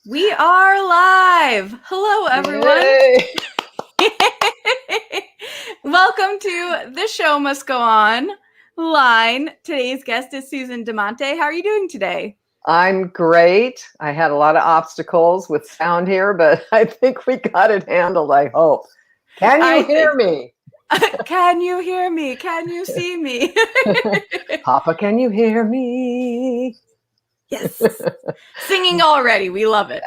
We are live. Hello, everyone. Yay! Welcome to The Show Must Go On line. Today's guest is Susan Damante. How are you doing today? I'm great. I had a lot of obstacles with sound here, but I think we got it handled, I hope. Can you hear me? Can you hear me? Can you see me? Papa, can you hear me? Yes. Singing already. We love it.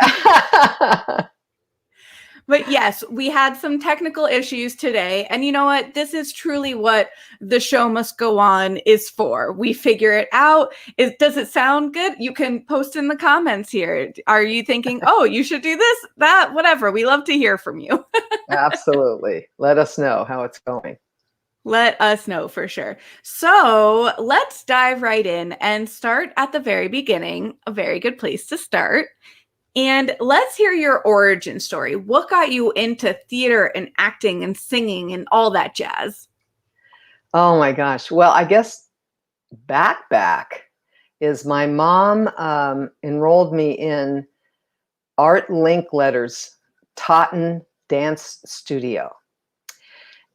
But yes, we had some technical issues today. And you know what? This is truly what The Show Must Go On is for. We figure it out. Does it sound good? You can post in the comments here. Are you thinking, oh, you should do this, that, whatever? We love to hear from you. Absolutely. Let us know how it's going. Let us know for sure. So let's dive right in and start at the very beginning. A very good place to start. And let's hear your origin story. What got you into theater and acting and singing and all that jazz? Oh my gosh. Well, I guess back is my mom enrolled me in Art Linkletter's Totten Dance Studio.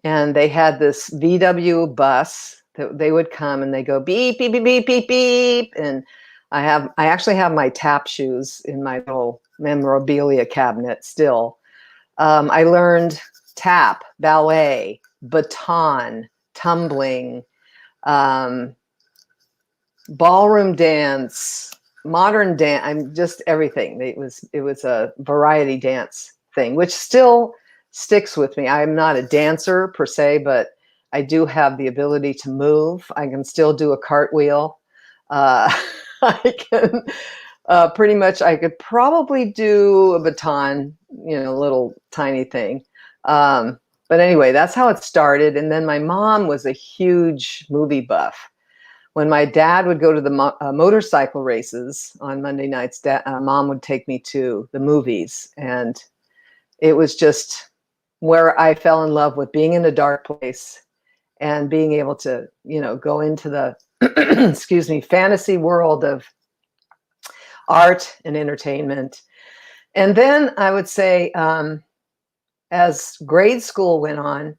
And they had this VW bus that they would come and they go beep, beep, beep, beep, beep, beep. And I actually have my tap shoes in my little memorabilia cabinet still. I learned tap, ballet, baton, tumbling, ballroom dance, modern dance. I'm just everything. It was a variety dance thing, which still sticks with me. I'm not a dancer per se, but I do have the ability to move. I can still do a cartwheel. I can pretty much, I could probably do a baton, little tiny thing. But anyway, that's how it started. And then my mom was a huge movie buff. When my dad would go to the motorcycle races on Monday nights, mom would take me to the movies. And it was just where I fell in love with being in a dark place and being able to, go into the excuse me, fantasy world of art and entertainment. And then I would say, as grade school went on,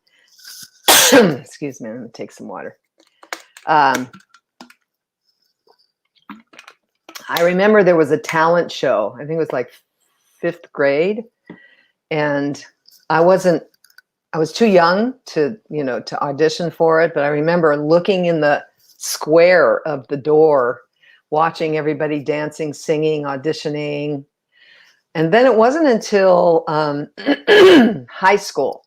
excuse me, I'm going to take some water. I remember there was a talent show. I think it was like 5th grade. And I was too young to audition for it. But I remember looking in the square of the door, watching everybody dancing, singing, auditioning. And then it wasn't until high school.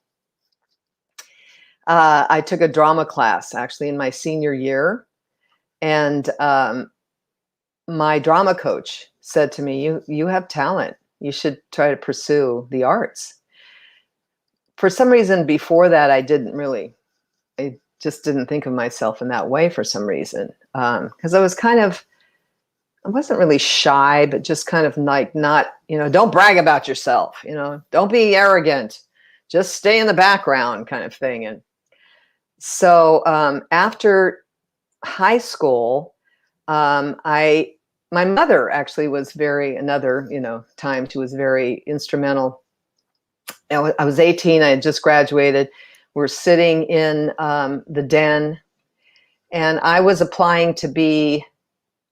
I took a drama class actually in my senior year. And my drama coach said to me, you have talent. You should try to pursue the arts. For some reason before that, I just didn't think of myself in that way for some reason. Because I wasn't really shy, but just kind of like not, don't brag about yourself, don't be arrogant, just stay in the background kind of thing. And so after high school, my mother actually was another time she was very instrumental. I was 18, I had just graduated. We're sitting in the den, and I was applying to be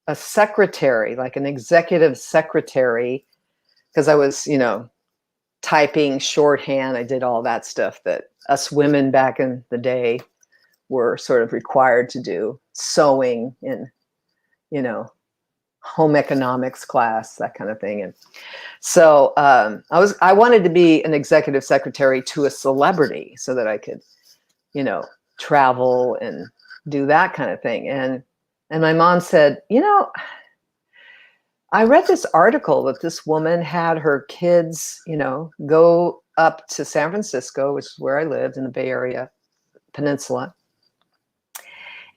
a secretary, like an executive secretary, because I was, typing shorthand. I did all that stuff that us women back in the day were sort of required to do, sewing in, home economics class, that kind of thing. And so I wanted to be an executive secretary to a celebrity so that I could, travel and do that kind of thing. And my mom said, I read this article that this woman had her kids, go up to San Francisco, which is where I lived in the Bay Area Peninsula.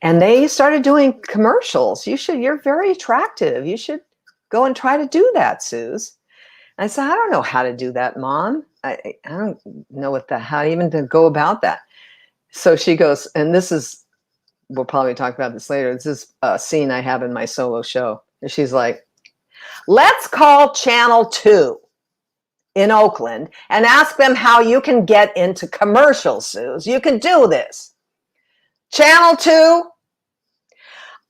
And they started doing commercials. You're very attractive. You should go and try to do that, Suze. And I said, I don't know how to do that, Mom. I don't know how even to go about that. So she goes, and we'll probably talk about this later. This is a scene I have in my solo show. And she's like, let's call Channel 2 in Oakland and ask them how you can get into commercials, Suze. You can do this. Channel 2,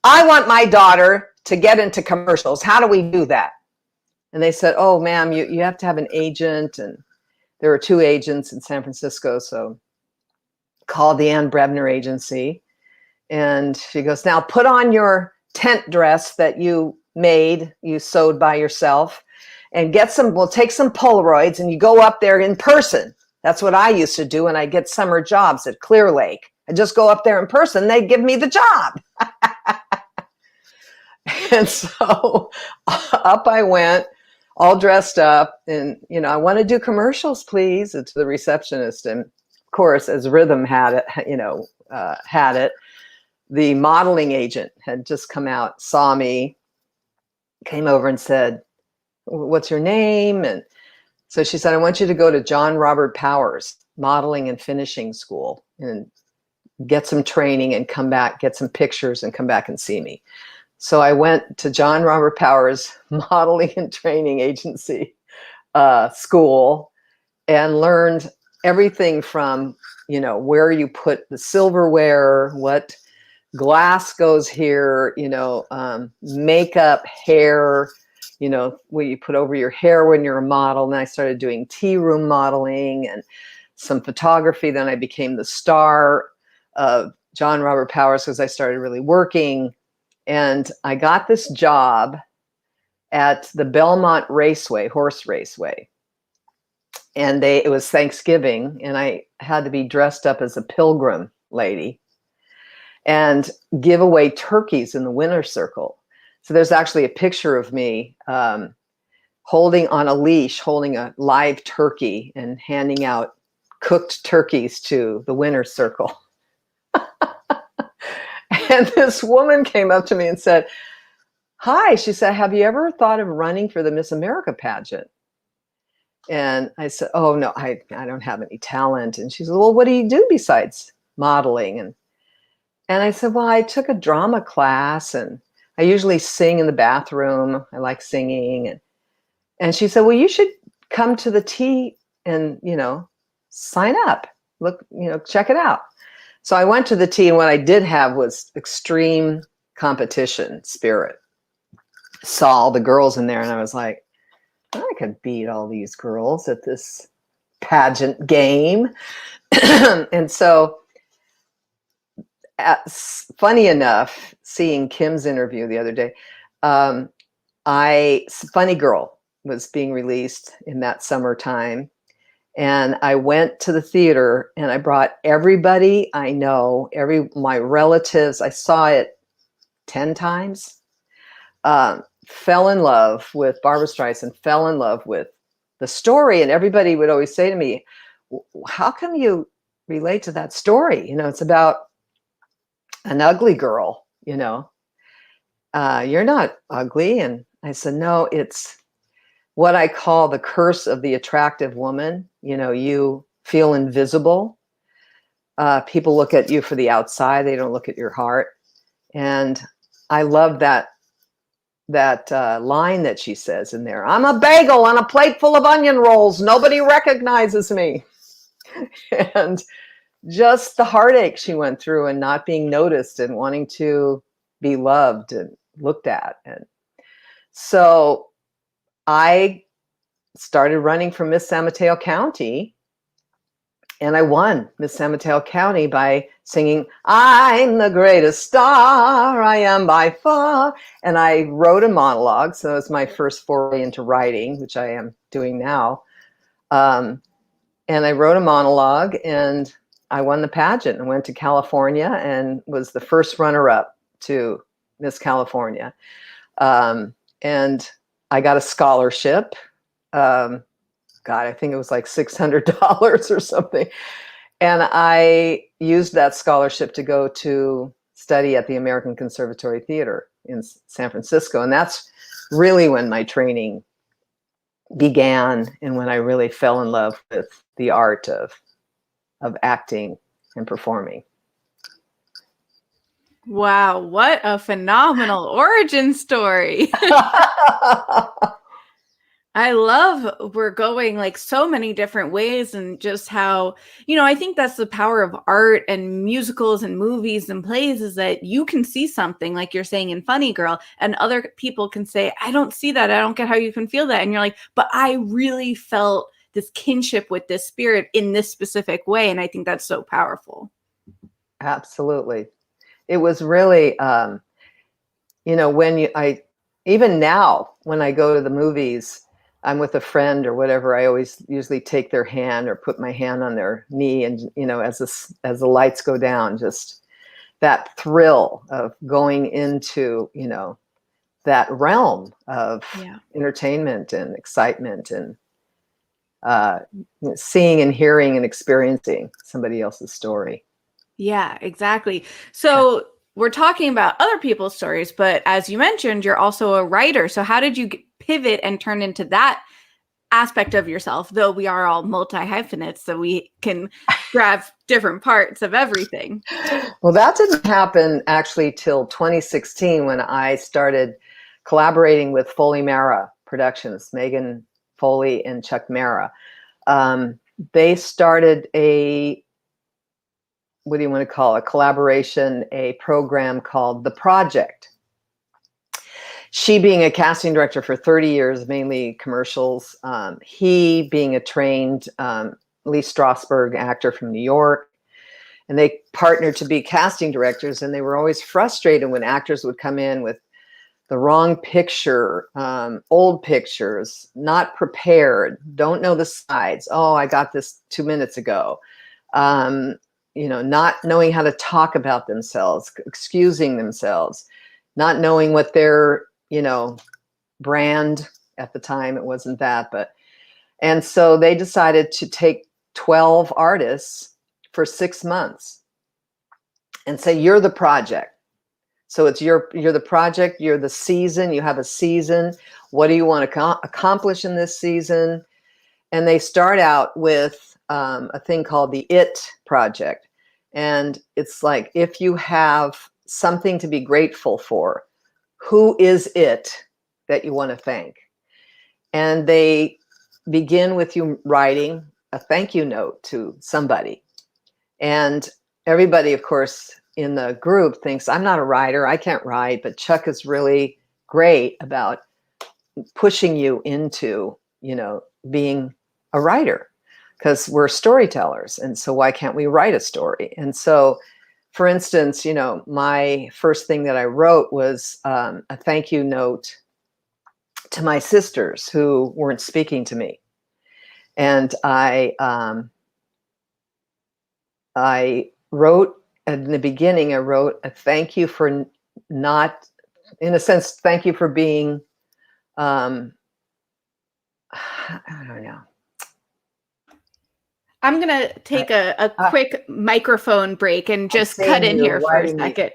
I want my daughter to get into commercials. How do we do that? And they said, oh, ma'am, you have to have an agent. And there were 2 agents in San Francisco. So called the Ann Brebner agency. And she goes, now put on your tent dress that you sewed by yourself, and we'll take some Polaroids, and you go up there in person. That's what I used to do when I get summer jobs at Clear Lake. I just go up there in person. They'd give me the job. And so up I went, all dressed up, and, I want to do commercials, please, to the receptionist. And of course, as Rhythm had it, the modeling agent had just come out, saw me, came over and said, what's your name? And so she said, I want you to go to John Robert Powers Modeling and Finishing School and get some training and come back, get some pictures and come back and see me. So I went to John Robert Powers Modeling and Training Agency school and learned everything from, where you put the silverware, what glass goes here, makeup, hair, what you put over your hair when you're a model. And I started doing tea room modeling and some photography. Then I became the star of John Robert Powers because I started really working. And I got this job at the Belmont Raceway, horse raceway. And it was Thanksgiving, and I had to be dressed up as a pilgrim lady and give away turkeys in the winner's circle. So there's actually a picture of me holding on a leash, holding a live turkey and handing out cooked turkeys to the winner's circle. And this woman came up to me and said, hi, she said, have you ever thought of running for the Miss America pageant? And I said, oh, no, I don't have any talent. And she said, well, what do you do besides modeling? And I said, well, I took a drama class and I usually sing in the bathroom. I like singing. And she said, well, you should come to the T and, sign up. Look, check it out. So I went to the T, and what I did have was extreme competition spirit. Saw all the girls in there, and I was like, I could beat all these girls at this pageant game. And so, funny enough, seeing Kim's interview the other day, Funny Girl was being released in that summertime. And I went to the theater and I brought everybody I know, my relatives. I saw it 10 times. Fell in love with Barbra Streisand, fell in love with the story. And everybody would always say to me, how come you relate to that story? It's about an ugly girl, you're not ugly. And I said, no, it's what I call the curse of the attractive woman. You feel invisible. People look at you for the outside. They don't look at your heart. And I love that line that she says in there. I'm a bagel on a plate full of onion rolls. Nobody recognizes me. And just the heartache she went through and not being noticed and wanting to be loved and looked at. And so I started running for Miss San Mateo County, and I won Miss San Mateo County by singing, I'm the greatest star, I am by far. And I wrote a monologue. So it was my first foray into writing, which I am doing now. And I wrote a monologue, and I won the pageant and went to California and was the first runner-up to Miss California. And I got a scholarship. I think it was like $600 or something. And I used that scholarship to go to study at the American Conservatory Theater in San Francisco. And that's really when my training began and when I really fell in love with the art of acting and performing. Wow, what a phenomenal origin story. I love we're going like so many different ways, and just how, I think that's the power of art and musicals and movies and plays, is that you can see something like you're saying in Funny Girl, and other people can say, I don't see that. I don't get how you can feel that. And you're like, but I really felt this kinship with this spirit in this specific way. And I think that's so powerful. Absolutely. It was really, even now when I go to the movies, I'm with a friend or whatever, I always usually take their hand or put my hand on their knee, and as the lights go down, just that thrill of going into that realm of entertainment and excitement, and seeing and hearing and experiencing somebody else's story. Yeah, exactly. So we're talking about other people's stories, but as you mentioned, you're also a writer. So how did you pivot and turn into that aspect of yourself? Though we are all multi-hyphenates, so we can grab different parts of everything. Well, that didn't happen actually till 2016, when I started collaborating with Foley Mara Productions, Megan Foley and Chuck Mara. They started what do you want to call it, a collaboration, a program called The Project. She being a casting director for 30 years, mainly commercials. He being a trained Lee Strasberg actor from New York. And they partnered to be casting directors, and they were always frustrated when actors would come in with the wrong picture, old pictures, not prepared, don't know the sides. Oh, I got this 2 minutes ago. Not knowing how to talk about themselves, excusing themselves, not knowing what their, brand at the time, it wasn't that, and so they decided to take 12 artists for 6 months and say, you're the project. So it's you're the project, you're the season, you have a season. What do you want to accomplish in this season? And they start out with a thing called the IT Project. And it's like, if you have something to be grateful for, who is it that you want to thank? And they begin with you writing a thank you note to somebody. And everybody, of course, in the group thinks, I'm not a writer, I can't write, but Chuck is really great about pushing you into, being a writer, because we're storytellers. And so why can't we write a story? And so, for instance, my first thing that I wrote was a thank you note to my sisters who weren't speaking to me. And I wrote, in the beginning, I wrote a thank you for not, in a sense, thank you for being, I don't know. I'm going to take a quick microphone break and just cut in here for a second.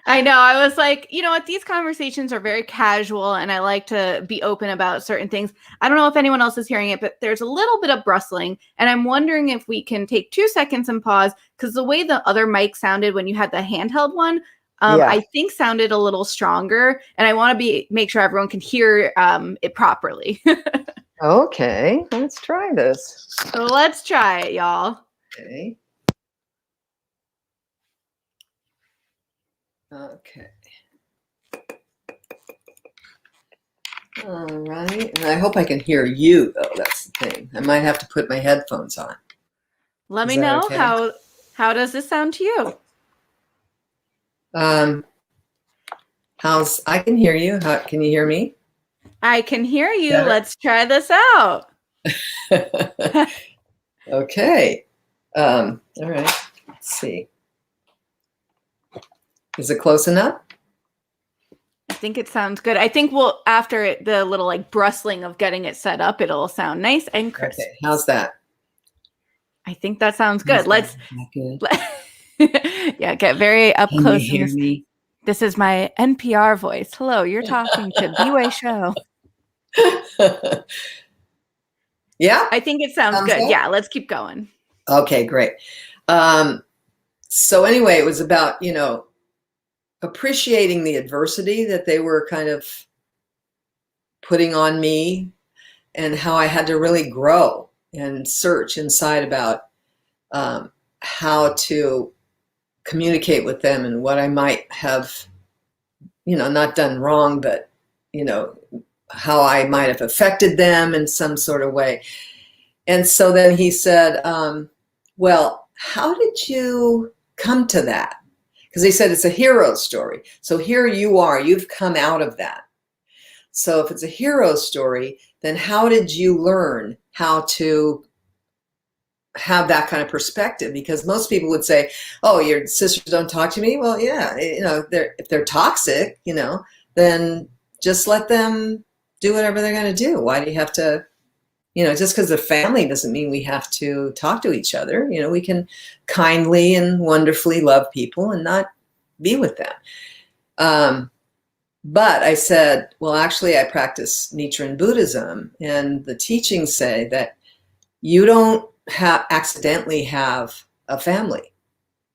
I know. I was like, you know what? These conversations are very casual, and I like to be open about certain things. I don't know if anyone else is hearing it, but there's a little bit of rustling, and I'm wondering if we can take 2 seconds and pause, because the way the other mic sounded when you had the handheld one, I think sounded a little stronger, and I want to make sure everyone can hear it properly. Okay, let's try this. So let's try it, y'all. Okay. Okay. All right. And I hope I can hear you, though. That's the thing. I might have to put my headphones on. Let me know okay? How does this sound to you? I can hear you. Can you hear me? I can hear you. Better? Let's try this out. Okay. All right. Let's see. Is it close enough? I think it sounds good. I think after the little brustling of getting it set up, it'll sound nice and crisp. Okay. How's that? I think that sounds good. Let's yeah, get very up close. Can you hear me? This is my NPR voice. Hello, you're talking to B-Way Show. Yeah? I think it sounds good. Yeah, let's keep going. Okay, great. So anyway, it was about, appreciating the adversity that they were kind of putting on me, and how I had to really grow and search inside about how to communicate with them and what I might have, not done wrong, but, how I might have affected them in some sort of way. And so then he said, well, how did you come to that? Because he said it's a hero story. So here you are, you've come out of that. So if it's a hero story, then how did you learn how to have that kind of perspective? Because most people would say, oh, your sisters don't talk to me. Well, yeah, if they're toxic, then just let them do whatever they're going to do. Why do you have to, just because they're family doesn't mean we have to talk to each other. We can kindly and wonderfully love people and not be with them. But I said, well, actually, I practice Nichiren Buddhism, and the teachings say that you don't accidentally have a family.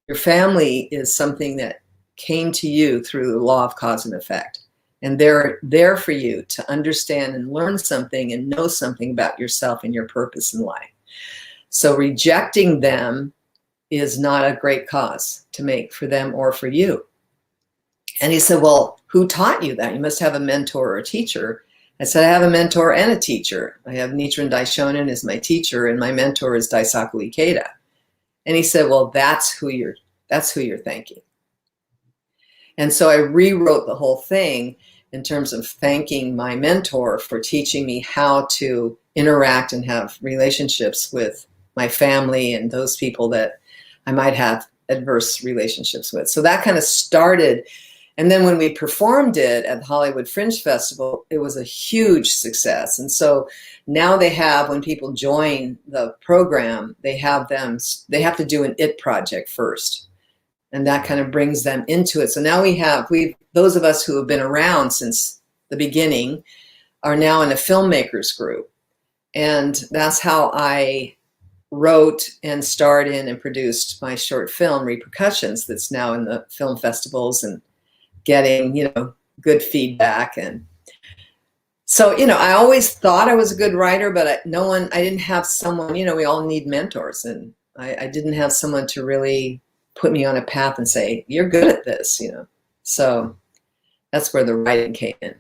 Your family is something that came to you through the law of cause and effect. And they're there for you to understand and learn something and know something about yourself and your purpose in life. So rejecting them is not a great cause to make for them or for you. And he said, well, who taught you that? You must have a mentor or a teacher. I said, I have a mentor and a teacher. I have Nichiren Daishonin as my teacher, and my mentor is Daisaku Ikeda. And he said, well, that's who you're thanking. And so I rewrote the whole thing in terms of thanking my mentor for teaching me how to interact and have relationships with my family and those people that I might have adverse relationships with. So that kind of started. And then when we performed it at the Hollywood Fringe Festival, it was a huge success. And so now they have, when people join the program, they have to do an IT project first. And that kind of brings them into it. So now those of us who have been around since the beginning are now in a filmmakers group. And that's how I wrote and starred in and produced my short film, Repercussions, that's now in the film festivals and getting, good feedback. And so, I always thought I was a good writer, but I didn't have someone, we all need mentors. And I didn't have someone to really put me on a path and say, you're good at this, So that's where the writing came in.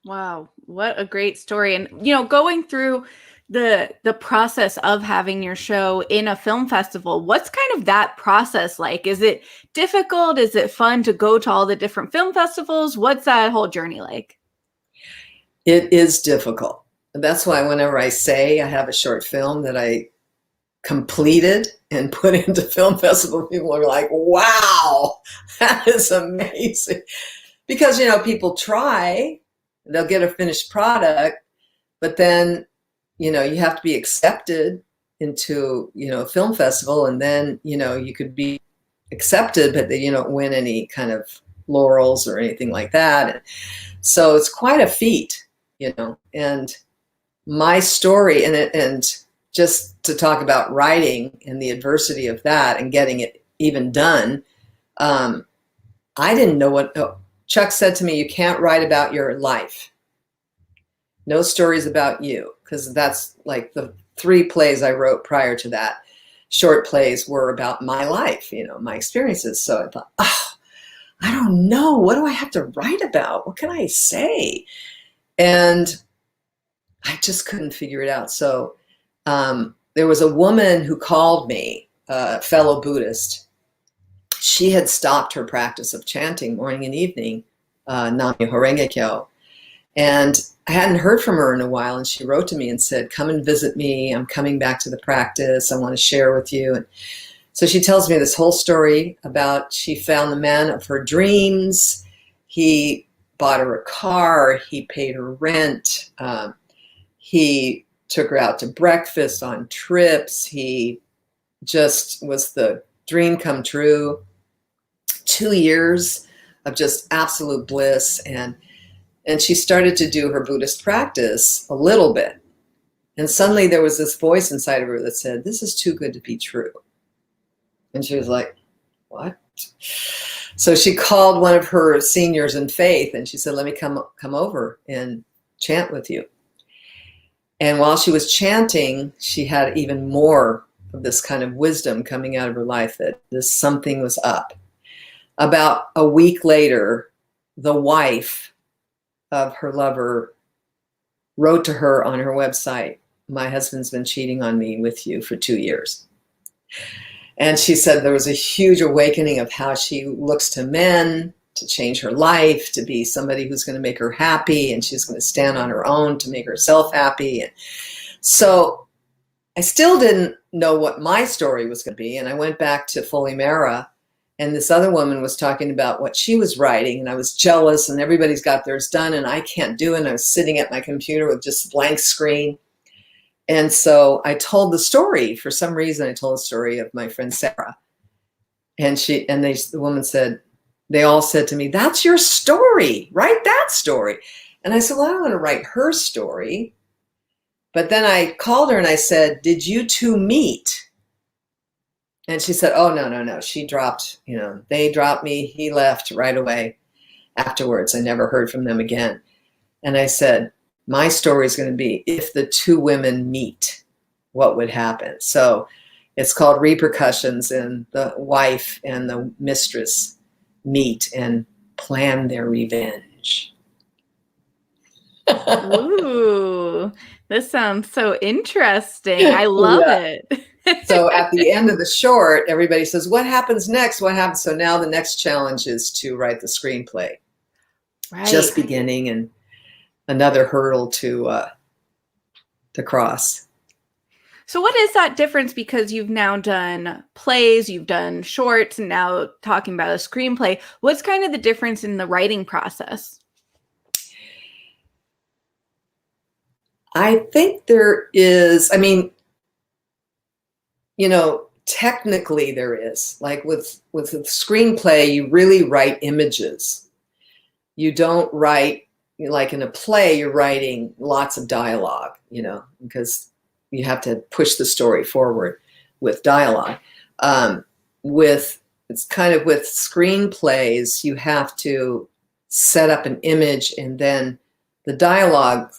Wow, what a great story. And, going through the process of having your show in a film festival, what's kind of that process like? Is it difficult? Is it fun to go to all the different film festivals? What's that whole journey like? It is difficult. That's why whenever I say I have a short film that I completed and put into film festival, people are like, wow, that is amazing. Because, people try, they'll get a finished product, but then, you have to be accepted into, a film festival, and then, you could be accepted, but then you don't win any kind of laurels or anything like that. And so it's quite a feat, and my story and just to talk about writing and the adversity of that and getting it even done, I didn't know what Chuck said to me, you can't write about your life. No stories about you, because that's like the 3 plays I wrote prior to that. Short plays were about my life, my experiences. So I thought, I don't know. What do I have to write about? What can I say? And I just couldn't figure it out. So there was a woman who called me, a fellow Buddhist. She had stopped her practice of chanting morning and evening, Nam-myoho Renge Kyo. And I hadn't heard from her in a while, and she wrote to me and said, come and visit me. I'm coming back to the practice. I want to share with you. And so she tells me this whole story about she found the man of her dreams. He bought her a car. He paid her rent. He took her out to breakfast, on trips. He just was the dream come true. 2 years of just absolute bliss. And she started to do her Buddhist practice a little bit. And suddenly there was this voice inside of her that said, this is too good to be true. And she was like, what? So she called one of her seniors in faith, and she said, let me come over and chant with you. And while she was chanting, she had even more of this kind of wisdom coming out of her life that something was up. About a week later, the wife of her lover wrote to her on her website, my husband's been cheating on me with you for 2 years. And she said there was a huge awakening of how she looks to men to change her life, to be somebody who's going to make her happy, and she's going to stand on her own to make herself happy. And so I still didn't know what my story was going to be. And I went back to Foley Mara, and this other woman was talking about what she was writing, and I was jealous, and everybody's got theirs done, and I can't do it. And I was sitting at my computer with just a blank screen. And so I told the story. For some reason, I told the story of my friend Sarah. And the woman said, they all said to me, that's your story. Write that story. And I said, well, I don't want to write her story. But then I called her and I said, did you two meet? And she said, oh, no. She dropped, they dropped me. He left right away afterwards. I never heard from them again. And I said, my story is going to be if the two women meet, what would happen? So it's called Repercussions, and the wife and the mistress meet and plan their revenge. Ooh, this sounds so interesting. I love it. So at the end of the short, everybody says, what happens next? What happens? So now the next challenge is to write the screenplay. Right. Just beginning, and another hurdle to cross. So what is that difference? Because you've now done plays, you've done shorts, and now talking about a screenplay. What's kind of the difference in the writing process? I think there is, technically there is. Like with a screenplay, you really write images. You don't write, like in a play, you're writing lots of dialogue, because you have to push the story forward with dialogue. With screenplays, you have to set up an image, and then the dialogue,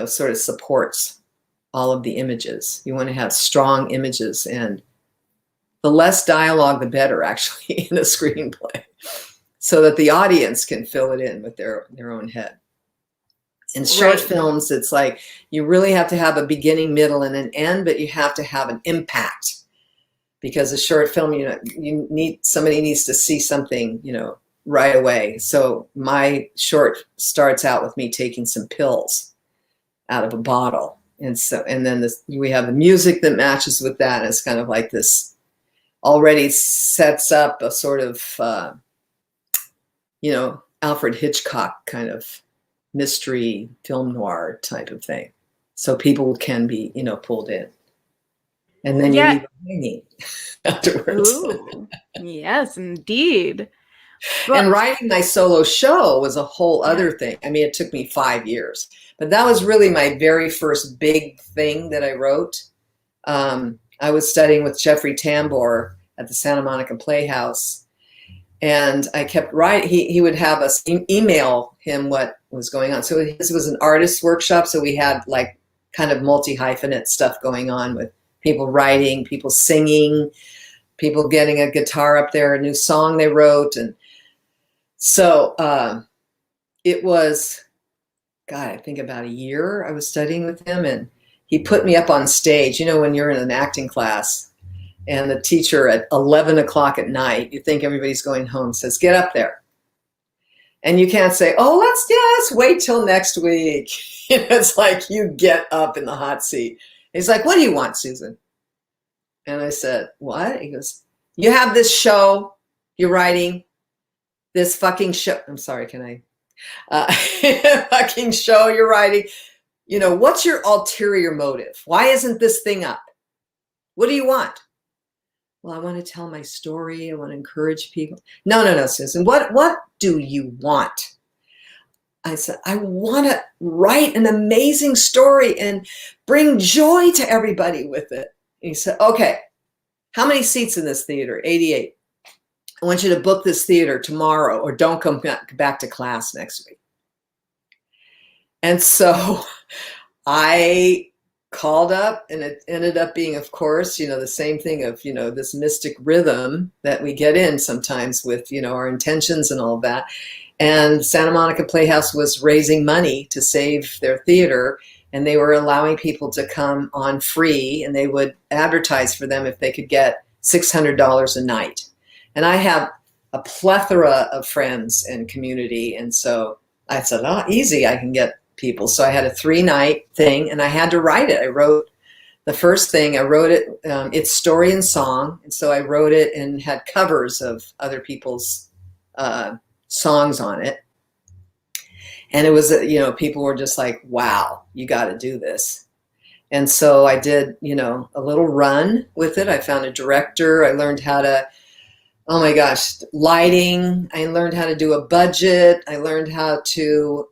sort of supports all of the images. You want to have strong images, and the less dialogue, the better, actually, in a screenplay, so that the audience can fill it in with their own head. In short films, it's like you really have to have a beginning, middle, and an end, but you have to have an impact, because a short film, somebody needs to see something, right away. So my short starts out with me taking some pills out of a bottle, and then we have the music that matches with that. And it's kind of like this already sets up a sort of Alfred Hitchcock kind of mystery film noir type of thing, so people can be pulled in, and then you leave hanging afterwards. Ooh, yes, indeed. And writing my solo show was a whole other thing. It took me 5 years, but that was really my very first big thing that I wrote. I was studying with Jeffrey Tambor at the Santa Monica Playhouse, and I kept writing. He would have us email him what was going on. So this was an artist workshop. So we had like kind of multi-hyphenate stuff going on with people writing, people singing, people getting a guitar up there, a new song they wrote. And so it was, God, I think about a year I was studying with him, and he put me up on stage. When you're in an acting class, and the teacher at 11 o'clock at night, you think everybody's going home, says, get up there. And you can't say, oh, let's wait till next week. It's like you get up in the hot seat. He's like, what do you want, Susan? And I said, what? He goes, you have this show, you're writing this fucking show. I'm sorry, can I? Fucking show you're writing. What's your ulterior motive? Why isn't this thing up? What do you want? Well, I want to tell my story. I want to encourage people. No, Susan. What do you want? I said, I want to write an amazing story and bring joy to everybody with it. And he said, okay, how many seats in this theater? 88. I want you to book this theater tomorrow, or don't come back to class next week. And so I called up, and it ended up being, of course, the same thing of, this mystic rhythm that we get in sometimes with, our intentions and all of that. And Santa Monica Playhouse was raising money to save their theater, and they were allowing people to come on free, and they would advertise for them if they could get $600 a night. And I have a plethora of friends and community. And so I said, oh, easy, I can get people. So I had a 3-night thing, and I had to write it. I wrote the first thing, I wrote it, it's story and song. And so I wrote it and had covers of other people's songs on it. And it was, people were just like, wow, you got to do this. And so I did, a little run with it. I found a director. I learned how to, oh my gosh, lighting. I learned how to do a budget. I learned how to,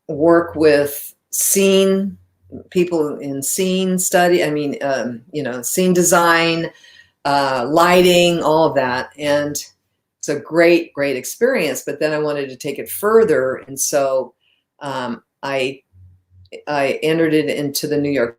work with scene people in scene study. I mean, scene design, lighting, all of that. And it's a great, great experience. But then I wanted to take it further. And so I entered it into the New York.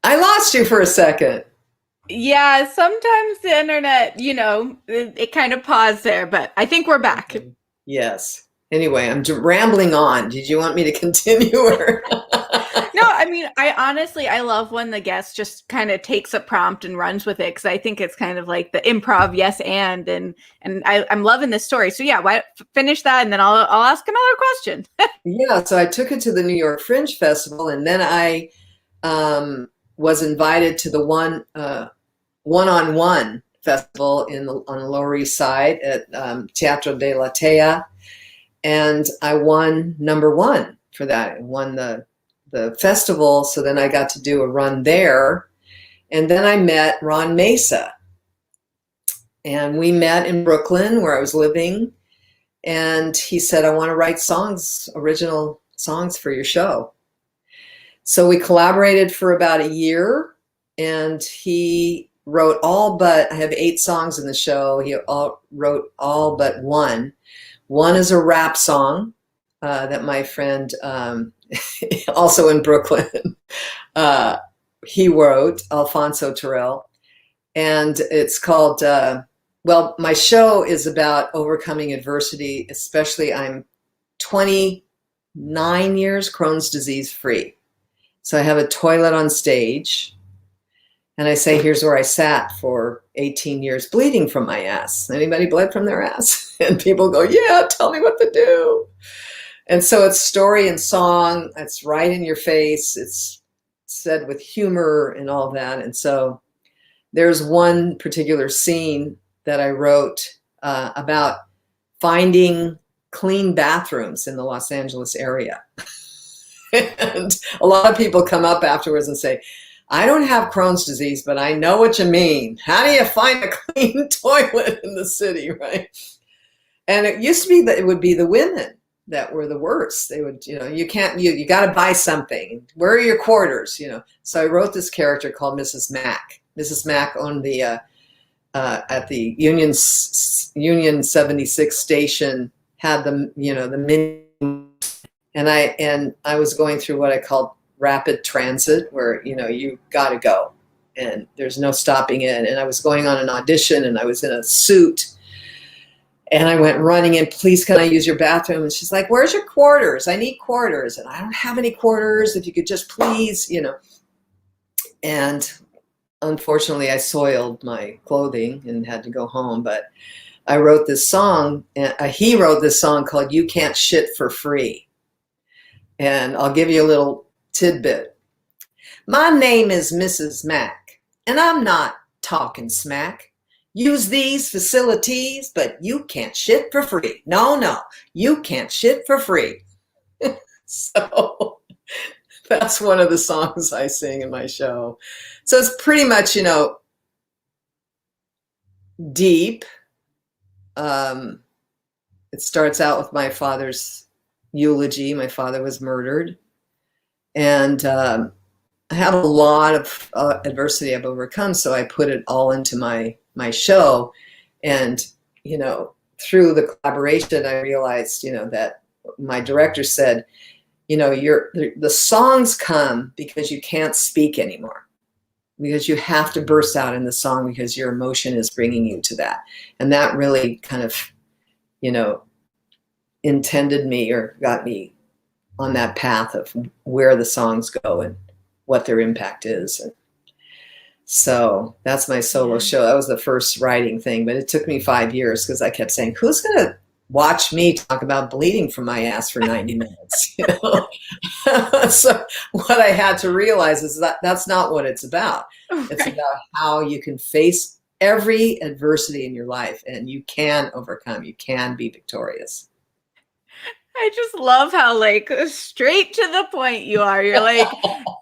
I lost you for a second. Yeah, sometimes the internet, it kind of paused there, but I think we're back. Yes. Anyway, I'm rambling on. Did you want me to continue? Or? No, I mean, I love when the guest just kind of takes a prompt and runs with it, because I think it's kind of like the improv yes and I'm loving this story. So yeah, finish that, and then I'll ask another question. Yeah, so I took it to the New York Fringe Festival, and then I was invited to the one-on-one festival on the Lower East Side at Teatro de la Tea, and I won #1 for that. I won the festival, so then I got to do a run there, and then I met Ron Mesa, and we met in Brooklyn where I was living, and he said, I want to write original songs for your show. So we collaborated for about a year, and he wrote I have 8 songs in the show. He wrote all but one. One is a rap song that my friend, also in Brooklyn, he wrote, Alfonso Terrell. And it's called, my show is about overcoming adversity, especially I'm 29 years Crohn's disease free. So I have a toilet on stage, and I say, here's where I sat for 18 years bleeding from my ass. Anybody bled from their ass? And people go, yeah, tell me what to do. And so it's story and song. It's right in your face. It's said with humor and all that. And so there's one particular scene that I wrote about finding clean bathrooms in the Los Angeles area. And a lot of people come up afterwards and say, I don't have Crohn's disease, but I know what you mean. How do you find a clean toilet in the city, right? And it used to be that it would be the women that were the worst. They would, you got to buy something. Where are your quarters? So I wrote this character called Mrs. Mack. Mrs. Mack owned the, at the Union 76 station, had the, the mini. And I was going through what I called rapid transit, where, you got to go and there's no stopping it. And I was going on an audition, and I was in a suit, and I went running in, please, can I use your bathroom? And she's like, where's your quarters? I need quarters. And I don't have any quarters. If you could just please, And unfortunately, I soiled my clothing and had to go home. But I wrote this song, and he wrote this song called You Can't Shit for Free. And I'll give you a little tidbit. My name is Mrs. Mack, and I'm not talking smack. Use these facilities, but you can't shit for free. No, you can't shit for free. So that's one of the songs I sing in my show. So it's pretty much, deep, It starts out with my father's eulogy. My father was murdered. And I have a lot of adversity I've overcome, so I put it all into my show. And, you know, through the collaboration, I realized, you know, that my director said, you know, the songs come because you can't speak anymore, because you have to burst out in the song because your emotion is bringing you to that. And that really kind of, you know, intended me or got me on that path of where the songs go and what their impact is. And so that's my solo show. That was the first writing thing, but it took me 5 years because I kept saying, who's going to watch me talk about bleeding from my ass for 90 minutes? You know? So what I had to realize is that that's not what it's about. It's about how you can face every adversity in your life and you can overcome, you can be victorious. I just love how like straight to the point you are. You're like,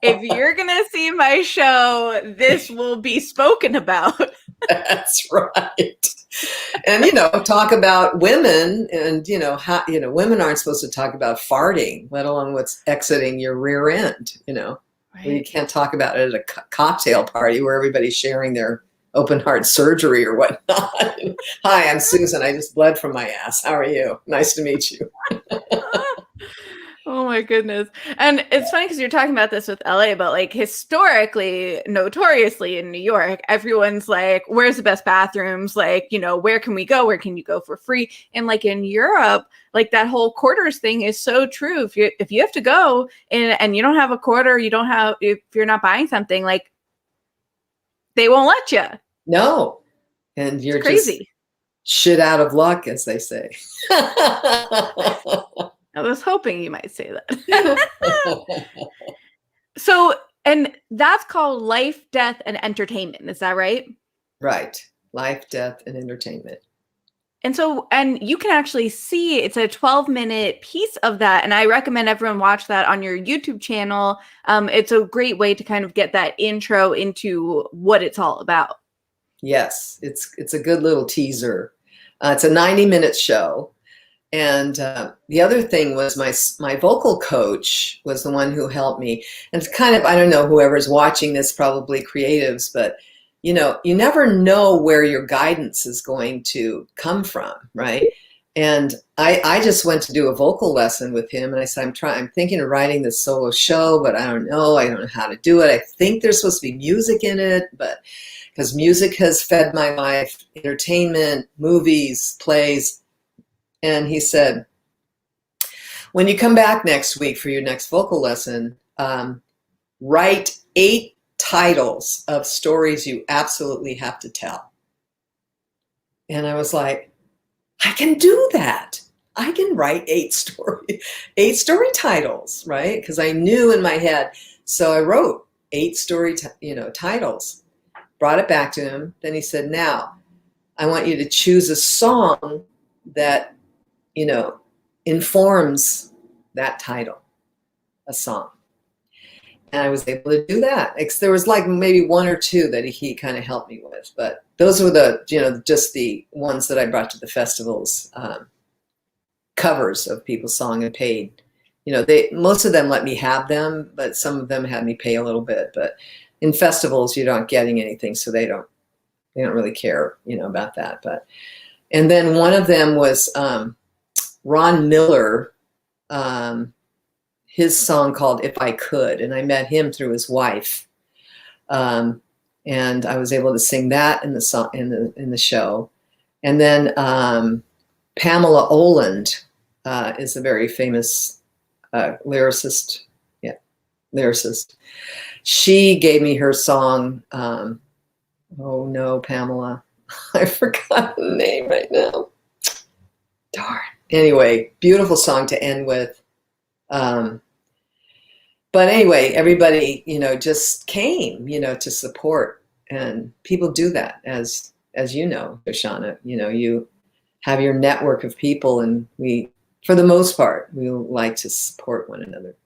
if you're going to see my show, this will be spoken about. That's right. And, you know, talk about women and, you know, how, you know, women aren't supposed to talk about farting, let alone what's exiting your rear end, you know. Right. You can't talk about it at a cocktail party where everybody's sharing their open heart surgery or whatnot. Hi, I'm Susan. I just bled from my ass. How are you? Nice to meet you. Oh my goodness. And it's funny because you're talking about this with LA, but like historically, notoriously in New York, everyone's like, where's the best bathrooms? Like, you know, where can we go? Where can you go for free? And like in Europe, like that whole quarters thing is so true. If you have to go and you don't have a quarter, if you're not buying something, like they won't let you. No. And you're crazy. Just shit out of luck, as they say. I was hoping you might say that. So, and that's called Life, Death, and Entertainment. Is that right? Right. Life, Death, and Entertainment. And so, and you can actually see it's a 12-minute piece of that. And I recommend everyone watch that on your YouTube channel. It's a great way to kind of get that intro into what it's all about. Yes, it's a good little teaser. It's a 90-minute show. And the other thing was my vocal coach was the one who helped me. And it's kind of, I don't know, whoever's watching this, probably creatives, but you know, you never know where your guidance is going to come from, right? And I just went to do a vocal lesson with him, and I said, I'm thinking of writing this solo show, but I don't know how to do it. I think there's supposed to be music in it, but because music has fed my life, entertainment, movies, plays. And he said, when you come back next week for your next vocal lesson, write 8 titles of stories you absolutely have to tell. And I was like, I can do that. I can write 8 story titles, right? Because I knew in my head. So I wrote 8 story titles, brought it back to him. Then he said, now I want you to choose a song that, you know, informs that title, a song. And I was able to do that. There was like maybe 1 or 2 that he kind of helped me with, but those were the, you know, just the ones that I brought to the festivals, covers of people's song and paid. You know, most of them let me have them, but some of them had me pay a little bit. But in festivals, you're not getting anything, so they don't really care, you know, about that. But and then one of them was Ron Miller. His song called "If I Could," and I met him through his wife, and I was able to sing that in the song in the show. And then Pamela Oland is a very famous lyricist. Yeah, lyricist. She gave me her song. Oh no, Pamela, I forgot the name right now. Darn. Anyway, beautiful song to end with. But anyway, everybody, you know, just came, you know, to support, and people do that as you know, Shoshana, you know, you have your network of people, and we, for the most part, we like to support one another.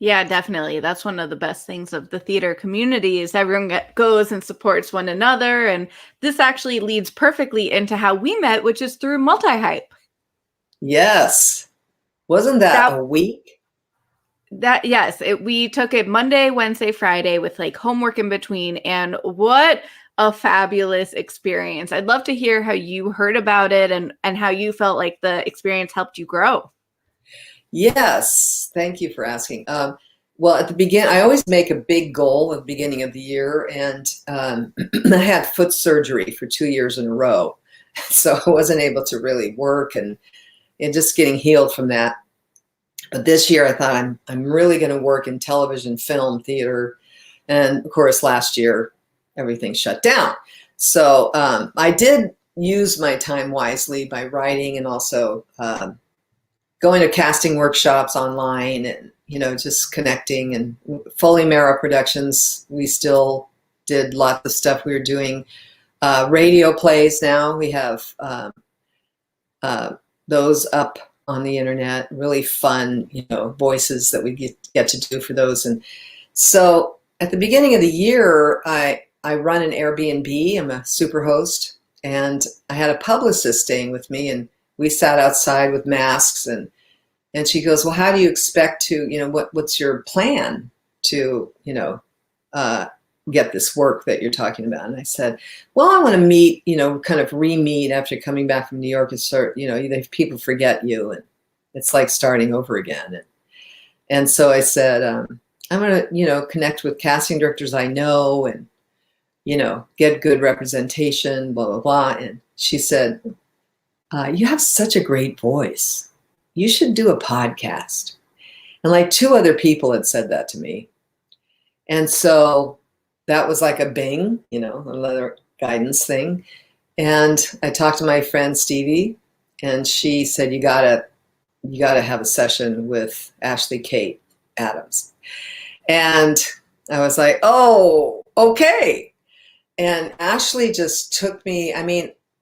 Yeah, definitely. That's one of the best things of the theater community is everyone goes and supports one another. And this actually leads perfectly into how we met, which is through multi-hype. Yes. Wasn't that That a week? yes, we took it Monday, Wednesday, Friday with like homework in between. And what a fabulous experience. I'd love to hear how you heard about it and how you felt like the experience helped you grow. Yes. Thank you for asking. Well, at the beginning, I always make a big goal at the beginning of the year, and I had foot surgery for 2 years in a row, so I wasn't able to really work and just getting healed from that. But this year, I thought I'm really going to work in television, film, theater, and of course, last year everything shut down. So I did use my time wisely by writing and also going to casting workshops online and just connecting. And Foley Marrow Productions, we still did lots of stuff. We were doing radio plays now. We have those up on the internet, really fun voices that we get to do for those. And so at the beginning of the year, I run an Airbnb. I'm a super host, and I had a publicist staying with me, and we sat outside with masks, and she goes, well, how do you expect to, what's your plan to, get this work that you're talking about? And I said, well, I want to meet, kind of re-meet after coming back from New York and start, people forget you, and it's like starting over again. And so I said, I'm going to, connect with casting directors I know and, get good representation, blah, blah, blah. And she said, you have such a great voice. You should do a podcast. And like 2 other people had said that to me. And so that was like a bing, another guidance thing. And I talked to my friend Stevie, and she said, you gotta have a session with Ashley Kate Adams. And I was like, oh, okay. And Ashley just took me,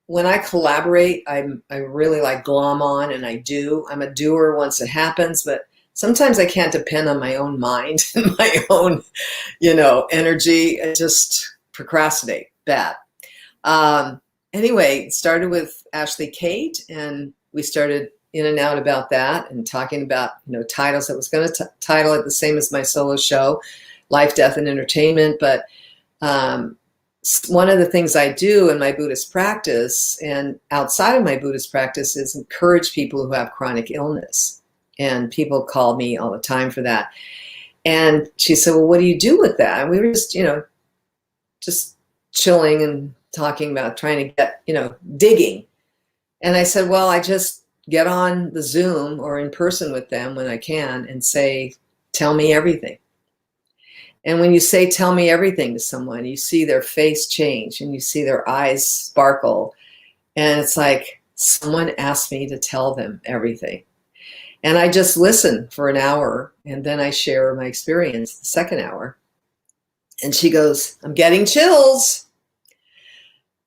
when I collaborate, I really like glom on, and I do. I'm a doer once it happens, but sometimes I can't depend on my own mind and my own, energy. I just procrastinate bad. Anyway, started with Ashley Kate, and we started in and out about that and talking about, titles. I was going to title it the same as my solo show, Life, Death, and Entertainment. But one of the things I do in my Buddhist practice and outside of my Buddhist practice is encourage people who have chronic illness. And people call me all the time for that. And she said, well, what do you do with that? And we were just, just chilling and talking about trying to get, digging. And I said, well, I just get on the Zoom or in person with them when I can and say, tell me everything. And when you say, tell me everything to someone, you see their face change and you see their eyes sparkle. And it's like someone asked me to tell them everything. And I just listen for an hour, and then I share my experience the second hour. And she goes, I'm getting chills.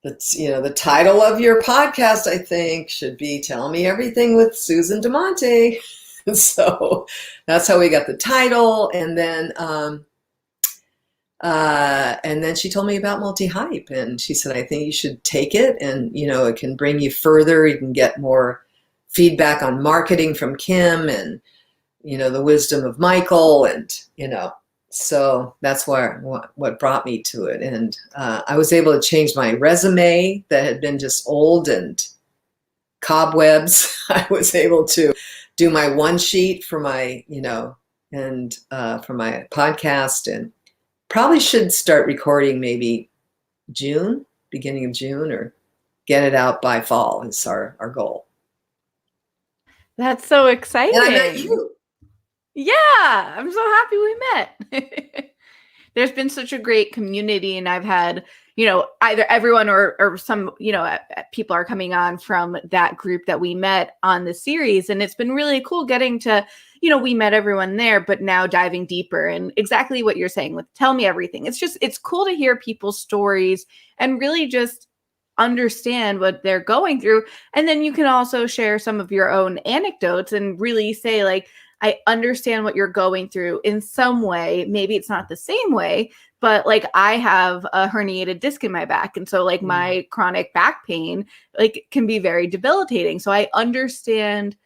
That's, the title of your podcast, I think, should be Tell Me Everything with Susan Damante. And so that's how we got the title. And then she told me about multi-hype, and she said, I think you should take it, and it can bring you further. You can get more feedback on marketing from Kim, and the wisdom of Michael, and so that's what brought me to it. And I was able to change my resume that had been just old and cobwebs. I was able to do my one sheet for my and for my podcast, and probably should start recording maybe beginning of June, or get it out by fall is our goal. That's so exciting. And I met you. Yeah, I'm so happy we met. There's been such a great community, and I've had, either everyone or some, people are coming on from that group that we met on the series. And it's been really cool getting to, we met everyone there, but now diving deeper, and exactly what you're saying with Tell Me Everything. It's cool to hear people's stories and really just understand what they're going through. And then you can also share some of your own anecdotes and really say, like, I understand what you're going through in some way. Maybe it's not the same way, but like I have a herniated disc in my back. And so like my chronic back pain, like can be very debilitating. So I understand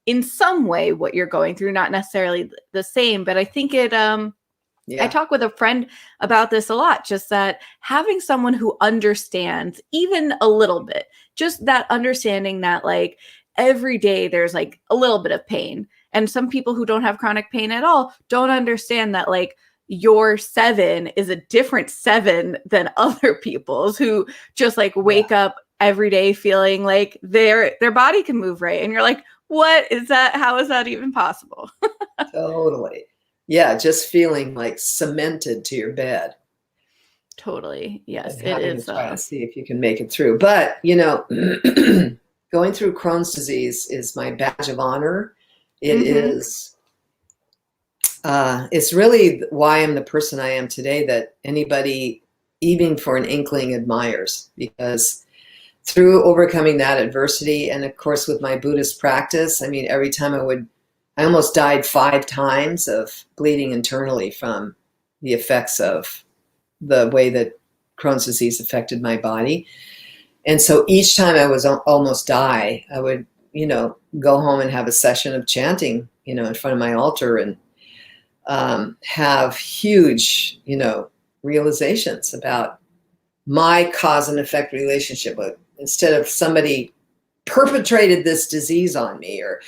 in some way what you're going through, not necessarily the same, but I think it, I talk with a friend about this a lot, just that having someone who understands even a little bit, just that understanding that like every day there's like a little bit of pain. And some people who don't have chronic pain at all don't understand that like your 7 is a different 7 than other people's who just like wake up every day feeling like their body can move right. And you're like, what is that? How is that even possible? Totally. Yeah, just feeling like cemented to your bed. Totally. Yes, And it having is. to try to see if you can make it through. But, you know, going through Crohn's disease is my badge of honor. It is, it's really why I'm the person I am today that anybody, even for an inkling, admires. Because through overcoming that adversity, and of course with my Buddhist practice, I mean, every time I almost died 5 times of bleeding internally from the effects of the way that Crohn's disease affected my body. And so each time I was almost die, I would, you know, go home and have a session of chanting, you know, in front of my altar and have huge, you know, realizations about my cause and effect relationship. But instead of somebody perpetrated this disease on me, or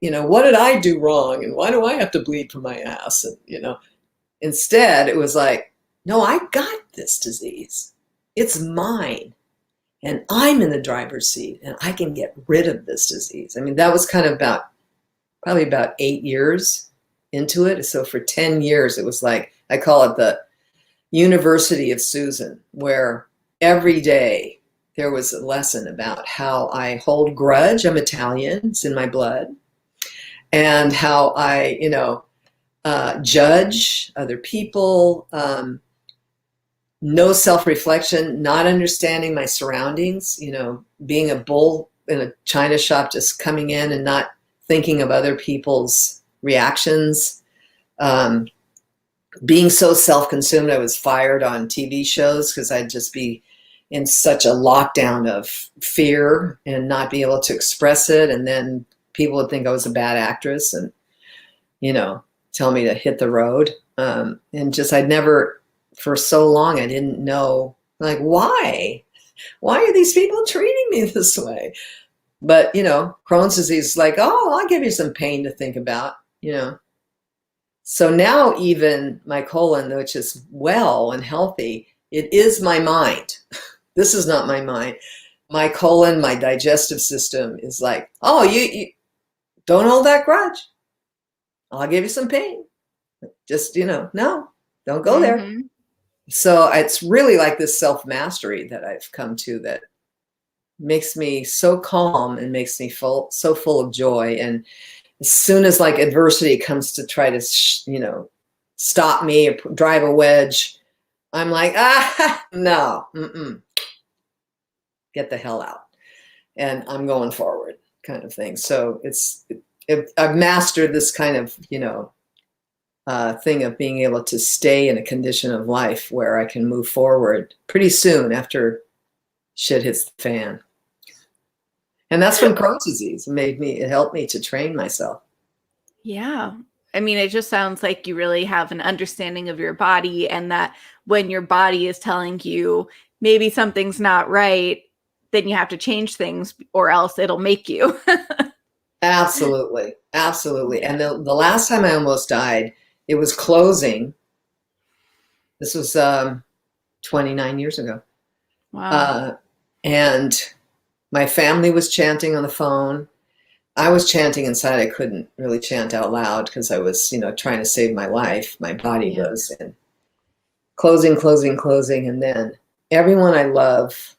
you know, what did I do wrong? And why do I have to bleed from my ass? And, you know, instead it was like, no, I got this disease. It's mine. And I'm in the driver's seat and I can get rid of this disease. I mean, that was kind of probably about 8 years into it. So for 10 years, it was like, I call it the University of Susan, where every day there was a lesson about how I hold grudge. I'm Italian, it's in my blood. And how I, you know, judge other people, no self-reflection, not understanding my surroundings, you know, being a bull in a china shop, just coming in and not thinking of other people's reactions. Being so self-consumed, I was fired on TV shows because I'd just be in such a lockdown of fear and not be able to express it. And then people would think I was a bad actress and, you know, tell me to hit the road. And just, I'd never, for so long, I didn't know, like, why are these people treating me this way? But, you know, Crohn's disease is like, oh, I'll give you some pain to think about, you know. So now even my colon, which is well and healthy, it is my mind. This is not my mind. My colon, my digestive system is like, oh, you don't hold that grudge. I'll give you some pain. Just, you know, no, don't go there. So it's really like this self-mastery that I've come to that makes me so calm and makes me so full of joy. And as soon as like adversity comes to try to, you know, stop me or drive a wedge, I'm like, no, get the hell out. And I'm going forward kind of thing. So I've mastered this kind of, you know, thing of being able to stay in a condition of life where I can move forward pretty soon after shit hits the fan. And that's when Crohn's disease it helped me to train myself. Yeah. I mean, it just sounds like you really have an understanding of your body, and that when your body is telling you maybe something's not right, then you have to change things or else it'll make you. Absolutely. Absolutely. And the last time I almost died, it was closing. This was 29 years ago. Wow. And my family was chanting on the phone. I was chanting inside. I couldn't really chant out loud because I was, you know, trying to save my life. My body was. And closing, closing, closing. And then everyone I love,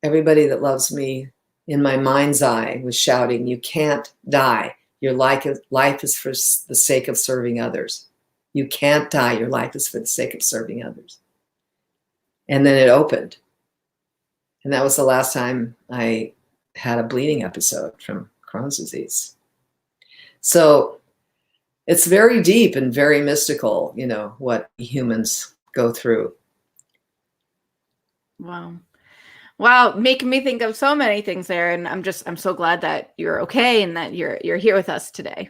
everybody that loves me in my mind's eye was shouting, you can't die. Your life is for the sake of serving others. You can't die. Your life is for the sake of serving others. And then it opened. And that was the last time I had a bleeding episode from Crohn's disease. So it's very deep and very mystical, you know, what humans go through. Wow. Wow, making me think of so many things there, and I'm so glad that you're okay and that you're here with us today.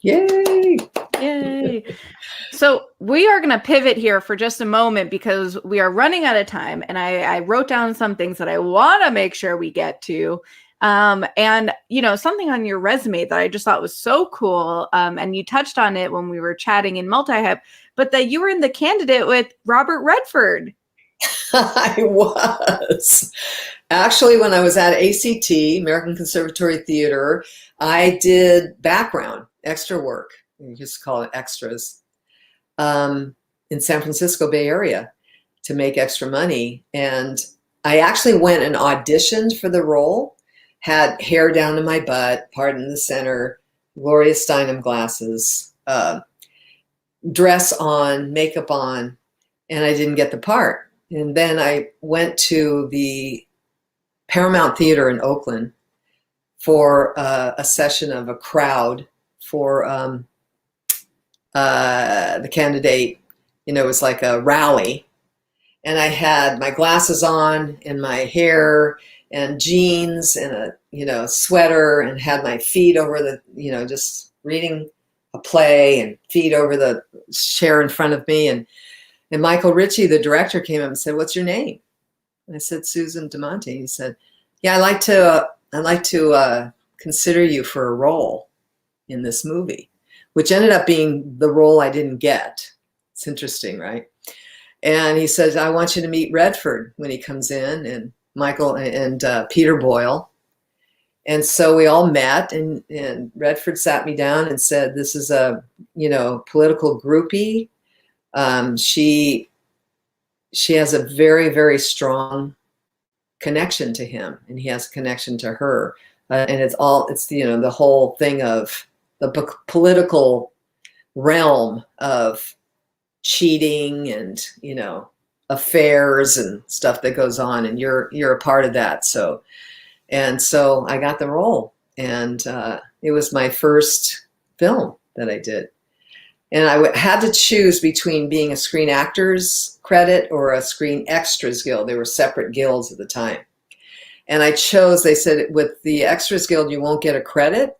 Yay! Yay. So we are going to pivot here for just a moment because we are running out of time, and I wrote down some things that I want to make sure we get to. And you know, something on your resume that I just thought was so cool. And you touched on it when we were chatting in multi-hype, but that you were in the candidate with Robert Redford. I was. Actually, when I was at ACT, American Conservatory Theater, I did background, extra work. You used to call it extras, in San Francisco Bay Area to make extra money. And I actually went and auditioned for the role, had hair down to my butt, part in the center, Gloria Steinem glasses, dress on, makeup on, and I didn't get the part. And then I went to the Paramount Theater in Oakland for a session of a crowd for the candidate. You know, it was like a rally. And I had my glasses on and my hair and jeans and a, you know, sweater, and had my feet over the, you know, just reading a play and feet over the chair in front of me. And Michael Ritchie, the director, came up and said, "What's your name?" And I said, "Susan Damante." He said, "Yeah, I'd like to consider you for a role in this movie," which ended up being the role I didn't get. It's interesting, right? And he says, "I want you to meet Redford when he comes in, and Michael and Peter Boyle." And so we all met, and Redford sat me down and said, "This is a, you know, political groupie. She has a very, very strong connection to him, and he has a connection to her. And it's, you know, the whole thing of the political realm of cheating and, you know, affairs and stuff that goes on, and you're a part of that." So I got the role, and it was my first film that I did. And I had to choose between being a Screen Actors credit or a Screen Extras Guild. They were separate guilds at the time. And I chose, they said, with the Extras Guild, you won't get a credit,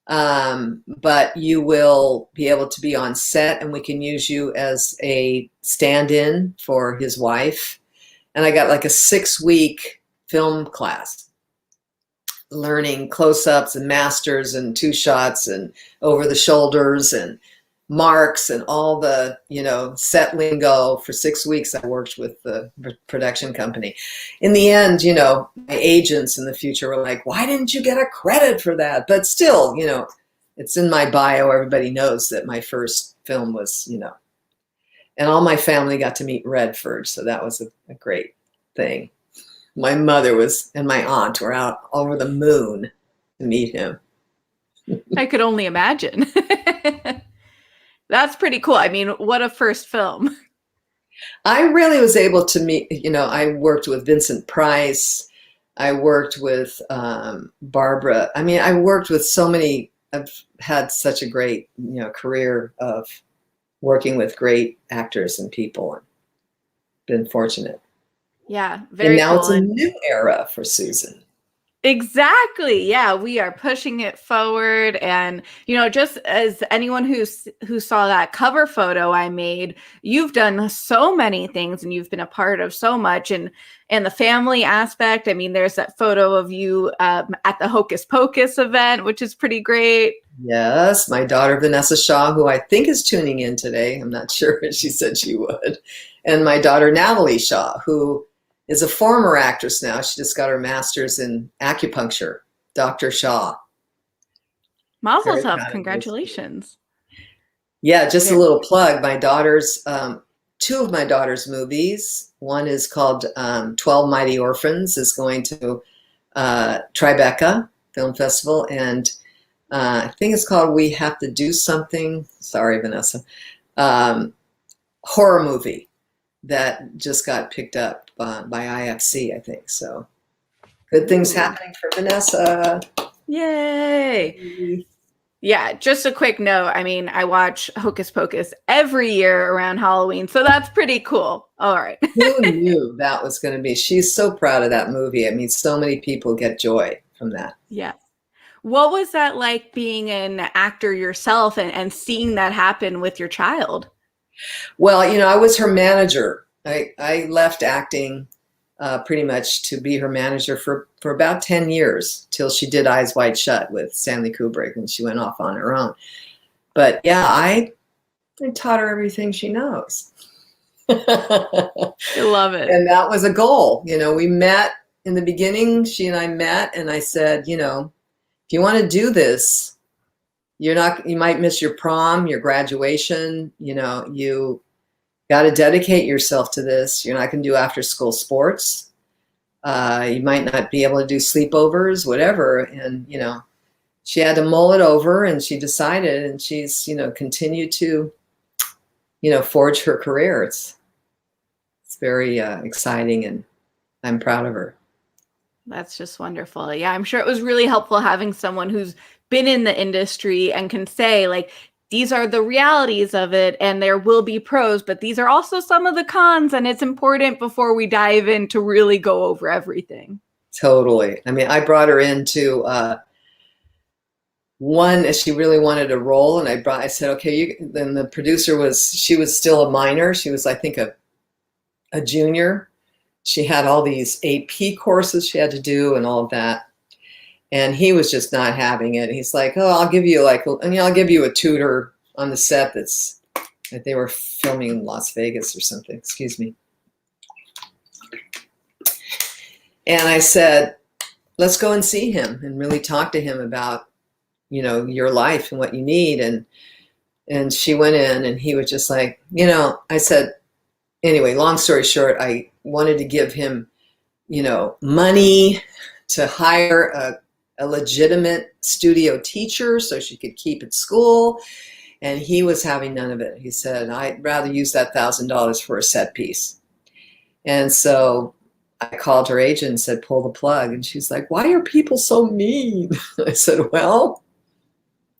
but you will be able to be on set, and we can use you as a stand-in for his wife. And I got like a 6-week film class, learning close-ups and masters and two shots and over the shoulders and marks and all the, you know, set lingo. For 6 weeks I worked with the production company. In the end, you know, my agents in the future were like, "Why didn't you get a credit for that?" But still, you know, it's in my bio. Everybody knows that my first film was, you know, and all my family got to meet Redford, so that was a great thing. My mother and my aunt were out over the moon to meet him. I could only imagine. That's pretty cool. I mean, what a first film. I really was able to meet, you know, I worked with Vincent Price. I worked with Barbara. I mean, I worked with so many. I've had such a great, you know, career of working with great actors and people, and been fortunate. Yeah, very cool. And now it's a and new era for Susan. exactly. Yeah, we are pushing it forward. And, you know, just as anyone who saw that cover photo I made, you've done so many things and you've been a part of so much. And the family aspect, I mean, there's that photo of you at the Hocus Pocus event, which is pretty great. Yes, my daughter Vanessa Shaw, who I think is tuning in today. I'm not sure, but she said she would. And my daughter Natalie Shaw, who is a former actress now. She just got her master's in acupuncture, Dr. Shaw. Mazel tov, congratulations. Yeah, just a little plug. My daughter's, two of my daughter's movies. One is called 12 Mighty Orphans, is going to Tribeca Film Festival. And I think it's called We Have to Do Something. Sorry, Vanessa. Horror movie that just got picked up by IFC, I think. So good things happening for Vanessa. Yay. Yeah, just a quick note. I mean, I watch Hocus Pocus every year around Halloween, so that's pretty cool. All right. Who knew that was going to be? She's so proud of that movie. I mean, so many people get joy from that. Yeah. What was that like being an actor yourself and seeing that happen with your child? Well, you know, I was her manager. I left acting pretty much to be her manager for about 10 years till she did Eyes Wide Shut with Stanley Kubrick and she went off on her own. But yeah, I taught her everything she knows. I love it. And that was a goal. You know, we met in the beginning, she and I met, and I said, you know, if you want to do this, you might miss your prom, your graduation, you know, you got to dedicate yourself to this. You're not going to do after school sports. You might not be able to do sleepovers, whatever. And, you know, she had to mull it over and she decided, and she's, you know, continued to, you know, forge her career. It's very exciting and I'm proud of her. That's just wonderful. Yeah, I'm sure it was really helpful having someone who's been in the industry and can say, like, these are the realities of it and there will be pros, but these are also some of the cons, and it's important before we dive in to really go over everything. Totally. I mean, I brought her into one, she really wanted a role, and I said, okay, then the producer she was still a minor. She was, I think, a junior. She had all these AP courses she had to do and all of that. And he was just not having it. He's like, oh, I'll give you I'll give you a tutor on the set that they were filming in Las Vegas or something. Excuse me. And I said, let's go and see him and really talk to him about, you know, your life and what you need. And she went in and he was just like, you know, I said, anyway, long story short, I wanted to give him, you know, money to hire a legitimate studio teacher so she could keep at school. And he was having none of it. He said, I'd rather use that $1,000 for a set piece. And so I called her agent and said, pull the plug. And she's like, why are people so mean? I said, well,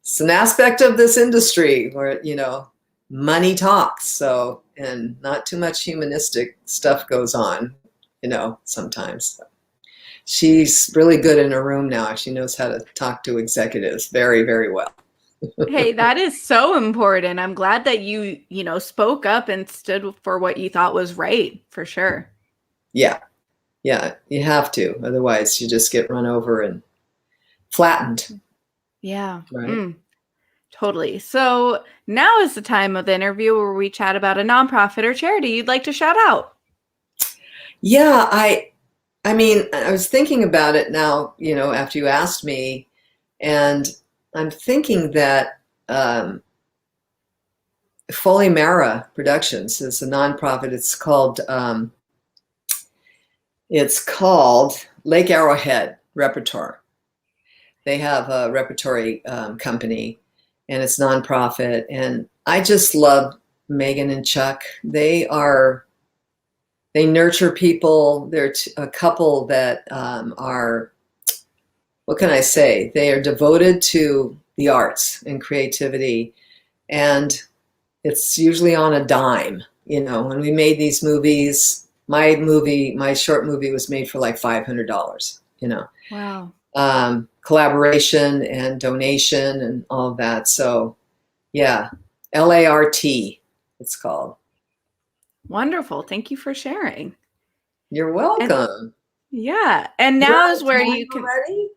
it's an aspect of this industry where, you know, money talks. So, and not too much humanistic stuff goes on, you know, sometimes. She's really good in her room now. She knows how to talk to executives very, very well. Hey, that is so important. I'm glad that you know, spoke up and stood for what you thought was right, for sure. Yeah. Yeah, you have to. Otherwise, you just get run over and flattened. Yeah. Right. Totally. So now is the time of the interview where we chat about a nonprofit or charity you'd like to shout out. Yeah, I mean, I was thinking about it now, you know, after you asked me, and I'm thinking that Foley Mara Productions is a nonprofit. It's called Lake Arrowhead Repertoire. They have a repertory company, and it's nonprofit. And I just love Megan and Chuck. They nurture people. They're a couple that are, what can I say? They are devoted to the arts and creativity. And it's usually on a dime. You know, when we made these movies, my short movie was made for like $500, you know. Wow. Collaboration and donation and all of that. So yeah, LART, it's called. Wonderful. Thank you for sharing. You're welcome. Yeah. And now is where you can. Ready?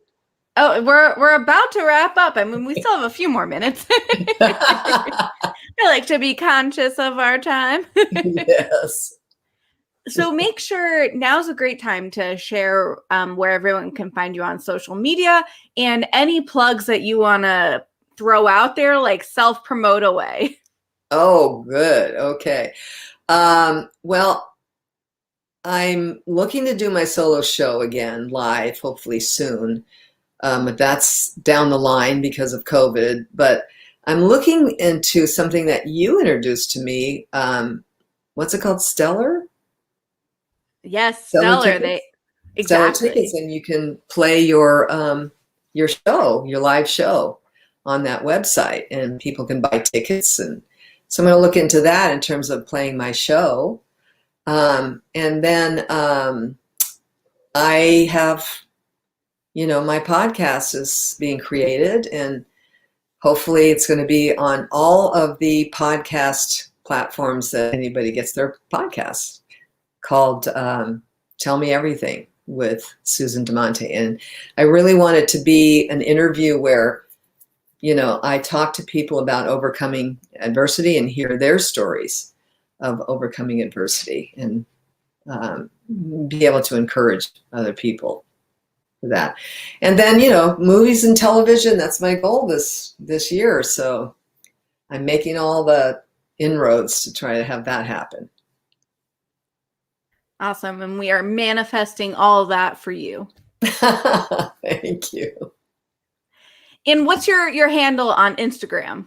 Oh, we're about to wrap up. I mean, we still have a few more minutes. I like to be conscious of our time. Yes. So make sure now's a great time to share where everyone can find you on social media and any plugs that you want to throw out there, like self-promote away. Oh, good. Okay. Well, I'm looking to do my solo show again live, hopefully soon. But that's down the line because of COVID. But I'm looking into something that you introduced to me. What's it called? Stellar? Yes, Stellar. Exactly. Stellar tickets, and you can play your show, your live show on that website, and people can buy tickets. And so I'm going to look into that in terms of playing my show. And then I have, my podcast is being created, and hopefully it's going to be on all of the podcast platforms that anybody gets their podcasts, called Tell Me Everything with Susan Damante. And I really want it to be an interview where, I talk to people about overcoming adversity and hear their stories of overcoming adversity, and be able to encourage other people for that. And then, movies and television, that's my goal this year. So I'm making all the inroads to try to have that happen. Awesome. And we are manifesting all of that for you. Thank you. And what's your handle on Instagram?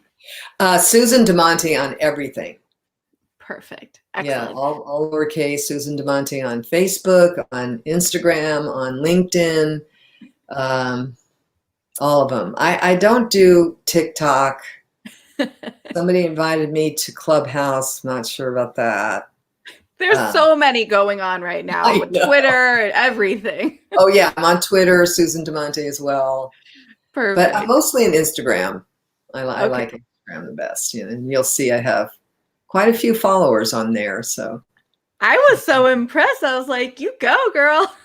Susan Damante on everything. Perfect. Excellent. Yeah, all lowercase, Susan Damante on Facebook, on Instagram, on LinkedIn, all of them. I don't do TikTok. Somebody invited me to Clubhouse. Not sure about that. There's so many going on right now with Twitter and everything. Oh yeah, I'm on Twitter, Susan Damante as well. Perfect. But I'm mostly in Instagram. I like Instagram the best. And you'll see I have quite a few followers on there. So I was so impressed. I was like, you go, girl.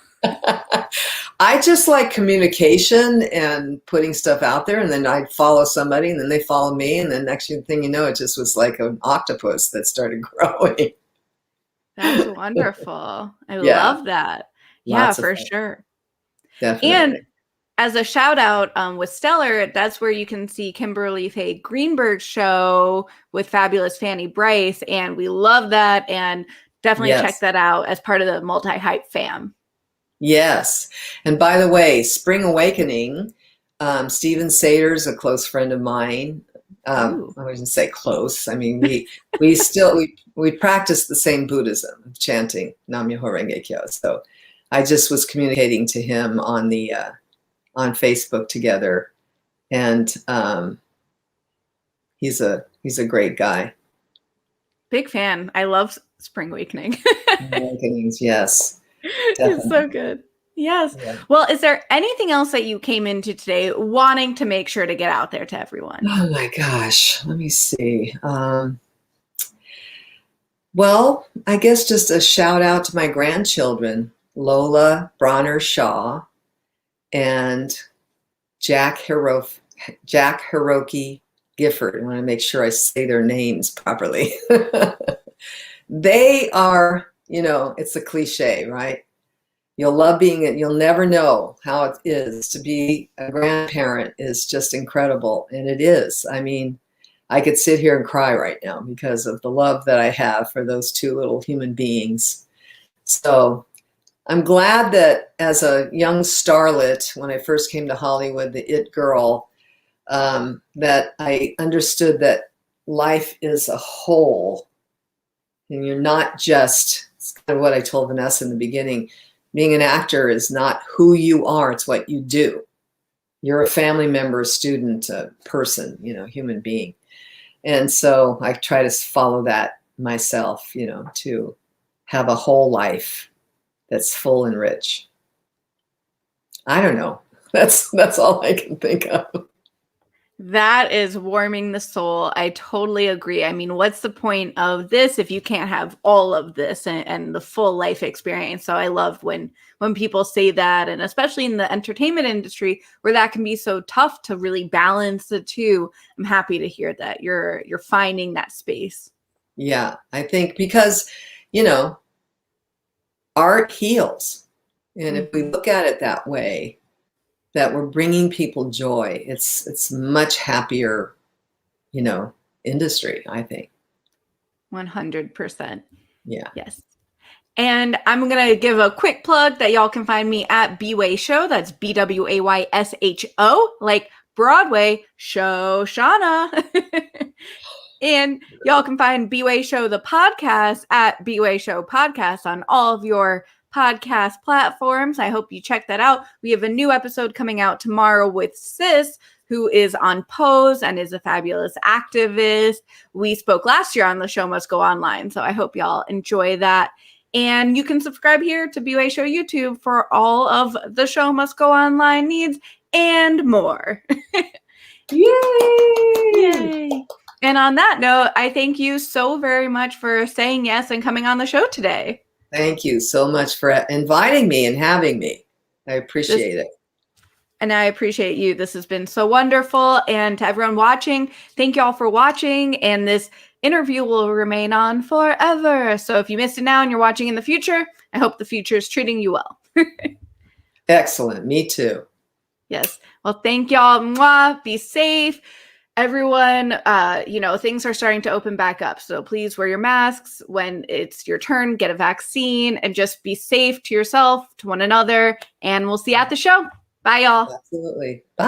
I just like communication and putting stuff out there, and then I'd follow somebody, and then they follow me, and then next thing you know, it just was like an octopus that started growing. That's wonderful. I love that. Yeah, for sure. Definitely. And as a shout out with Stellar, that's where you can see Kimberly Faye Greenberg's show with fabulous Fanny Bryce. And we love that. And definitely check that out as part of the Multi-Hype fam. Yes. And by the way, Spring Awakening, Stephen Sater's a close friend of mine. I wouldn't say close. I mean, we practice the same Buddhism of chanting Nam Myoho Renge Kyo. So I just was communicating to him on the on Facebook together, and he's a great guy. Big fan. I love Spring Awakening. Awakenings, yes. Definitely. It's so good. Yes. Yeah. Well, is there anything else that you came into today wanting to make sure to get out there to everyone? Oh my gosh. Let me see. Well, I guess just a shout out to my grandchildren, Lola Bronner Shaw and Jack Hiroki Gifford. I want to make sure I say their names properly. They are, it's a cliche, right? You'll love you'll never know how it is to be a grandparent is just incredible. And it is. I mean, I could sit here and cry right now because of the love that I have for those two little human beings. So I'm glad that as a young starlet, when I first came to Hollywood, the it girl, that I understood that life is a whole. And you're not just, it's kind of what I told Vanessa in the beginning, being an actor is not who you are, it's what you do. You're a family member, a student, a person, human being. And so I try to follow that myself, to have a whole life that's full and rich. I don't know. That's all I can think of. That is warming the soul. I totally agree. I mean, what's the point of this if you can't have all of this and the full life experience? So I love when people say that, and especially in the entertainment industry where that can be so tough to really balance the two. I'm happy to hear that you're finding that space. Yeah, I think because, art heals. And if we look at it that way, that we're bringing people joy, it's much happier, industry, I think. 100%. Yeah. Yes. And I'm going to give a quick plug that y'all can find me at B-Way Show. That's BWAYSHO, like Broadway show Shauna. And y'all can find B-Way Show, the podcast, at B-Way Show Podcast on all of your podcast platforms. I hope you check that out. We have a new episode coming out tomorrow with Sis, who is on Pose and is a fabulous activist. We spoke last year on the Show Must Go Online, so I hope y'all enjoy that. And you can subscribe here to BYU Show YouTube for all of the Show Must Go Online needs and more. Yay! Yay! And on that note, I thank you so very much for saying yes and coming on the show today. Thank you so much for inviting me and having me. I appreciate it. And I appreciate you. This has been so wonderful. And to everyone watching, thank you all for watching. And this interview will remain on forever. So if you missed it now and you're watching in the future, I hope the future is treating you well. Excellent. Me too. Yes. Well, thank y'all. Mwah. Be safe. Everyone, things are starting to open back up. So please wear your masks when it's your turn, get a vaccine, and just be safe to yourself, to one another. And we'll see you at the show. Bye, y'all. Absolutely. Bye.